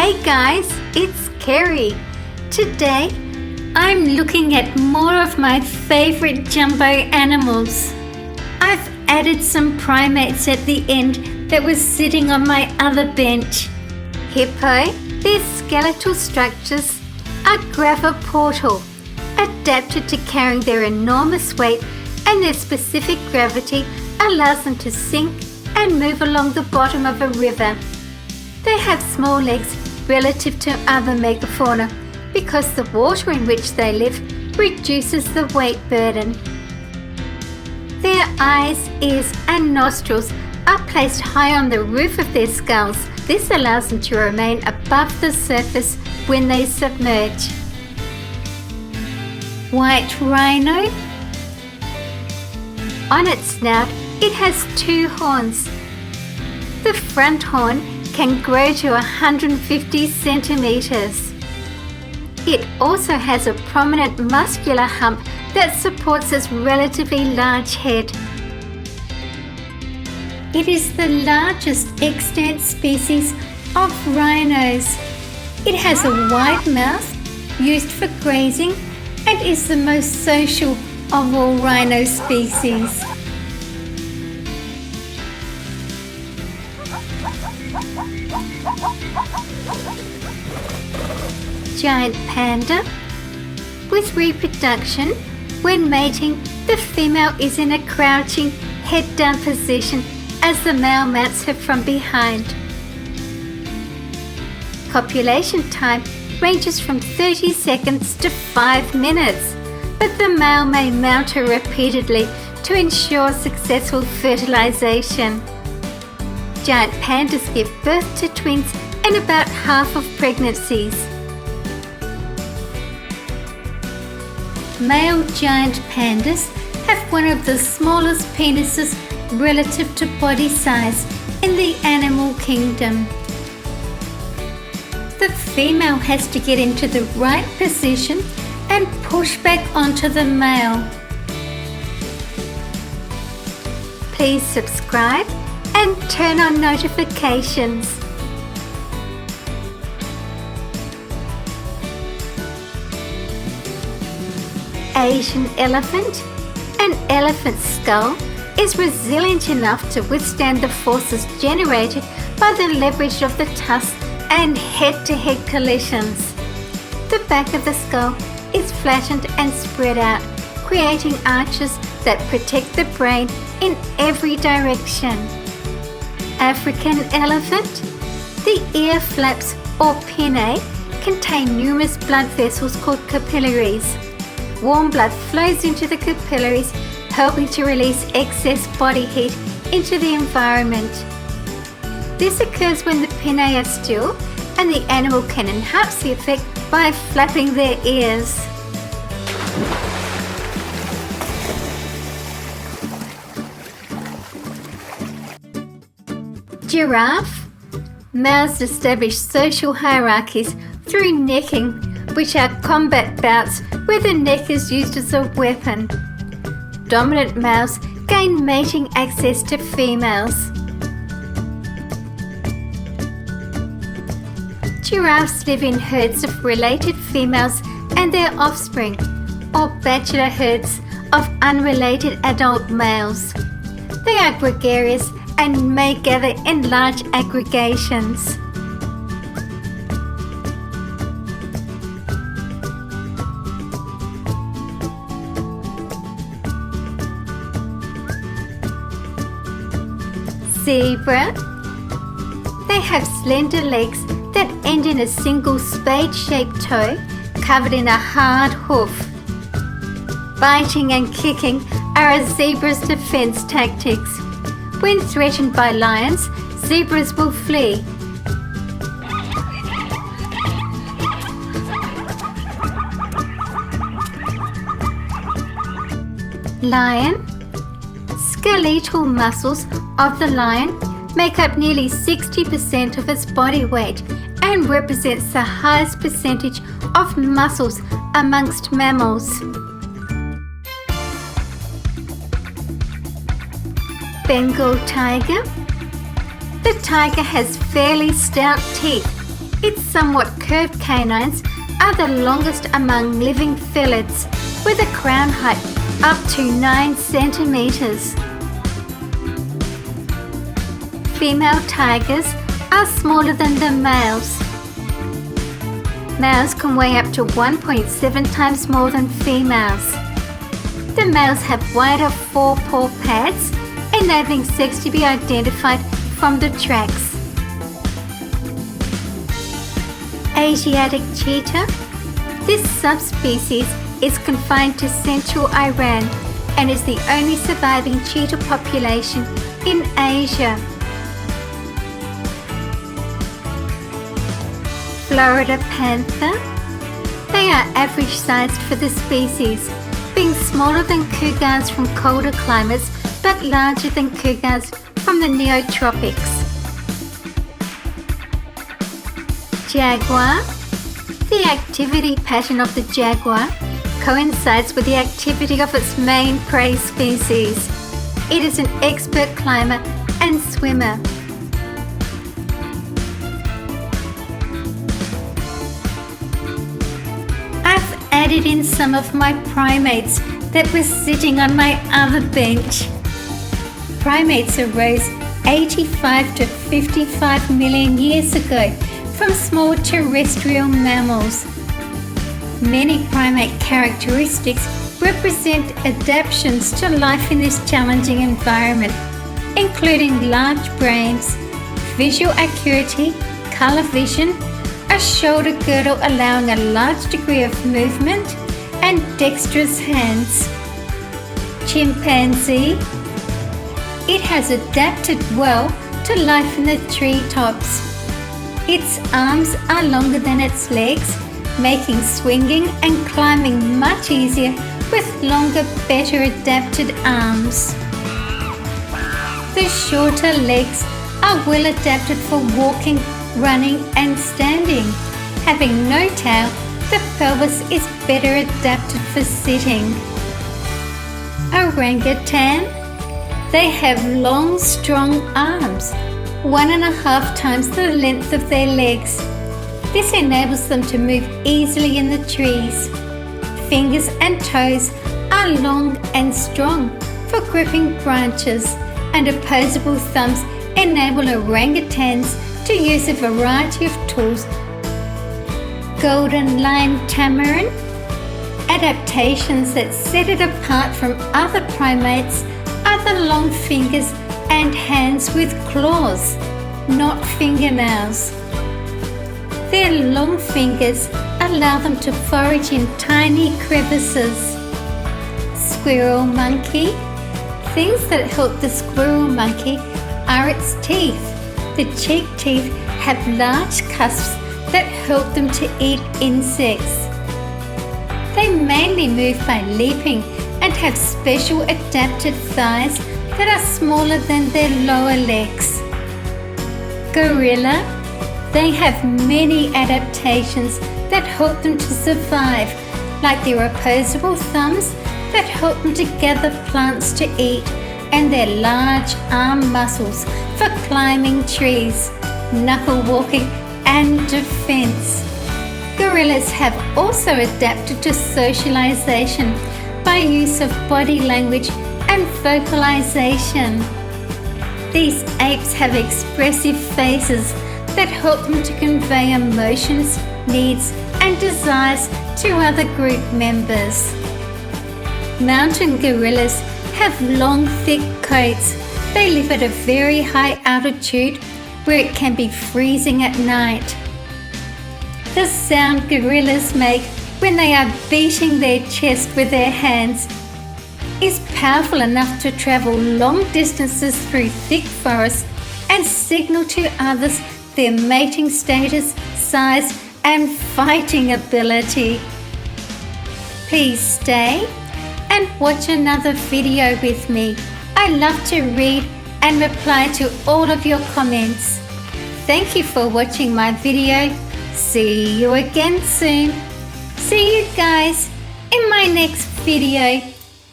Hey guys, it's Kerry. Today, I'm looking at more of my favorite jumbo animals. I've added some primates at the end that was sitting on my other bench. Hippo, their skeletal structures are graviportal, adapted to carrying their enormous weight, and their specific gravity allows them to sink and move along the bottom of a river. They have small legs relative to other megafauna because the water in which they live reduces the weight burden. Their eyes, ears and nostrils are placed high on the roof of their skulls. This allows them to remain above the surface when they submerge. White rhino. On its snout, it has two horns. The front horn can grow to 150 centimeters. It also has a prominent muscular hump that supports its relatively large head. It is the largest extant species of rhinos. It has a wide mouth used for grazing and is the most social of all rhino species. Giant panda. With reproduction, when mating, the female is in a crouching, head-down position as the male mounts her from behind. Copulation time ranges from 30 seconds to 5 minutes, but the male may mount her repeatedly to ensure successful fertilization. Giant pandas give birth to twins in about half of pregnancies. Male giant pandas have one of the smallest penises relative to body size in the animal kingdom. The female has to get into the right position and push back onto the male. Please subscribe and turn on notifications. Asian elephant. An elephant's skull is resilient enough to withstand the forces generated by the leverage of the tusks and head-to-head collisions. The back of the skull is flattened and spread out, creating arches that protect the brain in every direction. African elephant. The ear flaps or pinnae contain numerous blood vessels called capillaries. Warm blood flows into the capillaries, helping to release excess body heat into the environment. This occurs when the pinnae are still, and the animal can enhance the effect by flapping their ears. Giraffe. Males establish social hierarchies through necking, which are combat bouts where the neck is used as a weapon. Dominant males gain mating access to females. Giraffes live in herds of related females and their offspring, or bachelor herds of unrelated adult males. They are gregarious and may gather in large aggregations. Zebra. They have slender legs that end in a single spade-shaped toe covered in a hard hoof. Biting and kicking are a zebra's defense tactics. When threatened by lions, zebras will flee. Lion. Skeletal muscles of the lion make up nearly 60% of its body weight and represents the highest percentage of muscles amongst mammals. Bengal tiger. The tiger has fairly stout teeth Its somewhat curved canines are the longest among living felids, with a crown height up to 9 centimeters. Female tigers are smaller than the males. Males can weigh up to 1.7 times more than females. The males have wider forepaw pads, enabling sex to be identified from the tracks. Asiatic cheetah. This subspecies is confined to central Iran and is the only surviving cheetah population in Asia. Florida panther. They are average sized for the species, being smaller than cougars from colder climates but larger than cougars from the neotropics. Jaguar. The activity pattern of the jaguar coincides with the activity of its main prey species. It is an expert climber and swimmer. Added in some of my primates that were sitting on my other bench. Primates arose 85 to 55 million years ago from small terrestrial mammals. Many primate characteristics represent adaptations to life in this challenging environment, including large brains, visual acuity, color vision, a shoulder girdle allowing a large degree of movement, and dexterous hands. Chimpanzee. It has adapted well to life in the treetops. Its arms are longer than its legs, making swinging and climbing much easier with longer, better adapted arms. The shorter legs are well adapted for walking, running and standing. Having no tail, the pelvis is better adapted for sitting. Orangutan. They have long, strong arms, 1.5 times the length of their legs. This enables them to move easily in the trees. Fingers and toes are long and strong for gripping branches, and opposable thumbs enable orangutans to use a variety of tools. Golden lion tamarin. Adaptations that set it apart from other primates are the long fingers and hands with claws, not fingernails. Their long fingers allow them to forage in tiny crevices. Squirrel monkey. Things that help the squirrel monkey are its teeth. The cheek teeth have large cusps that help them to eat insects. They mainly move by leaping and have special adapted thighs that are smaller than their lower legs. Gorilla. They have many adaptations that help them to survive, like their opposable thumbs that help them to gather plants to eat, and their large arm muscles for climbing trees, knuckle walking and defense. Gorillas have also adapted to socialization by use of body language and vocalization. These apes have expressive faces that help them to convey emotions, needs and desires to other group members. Mountain gorillas have long, thick coats. They live at a very high altitude where it can be freezing at night. The sound gorillas make when they are beating their chest with their hands is powerful enough to travel long distances through thick forests and signal to others their mating status, size and fighting ability. Please stay and watch another video with me. I love to read and reply to all of your comments. Thank you for watching my video. See you again soon. See you guys in my next video.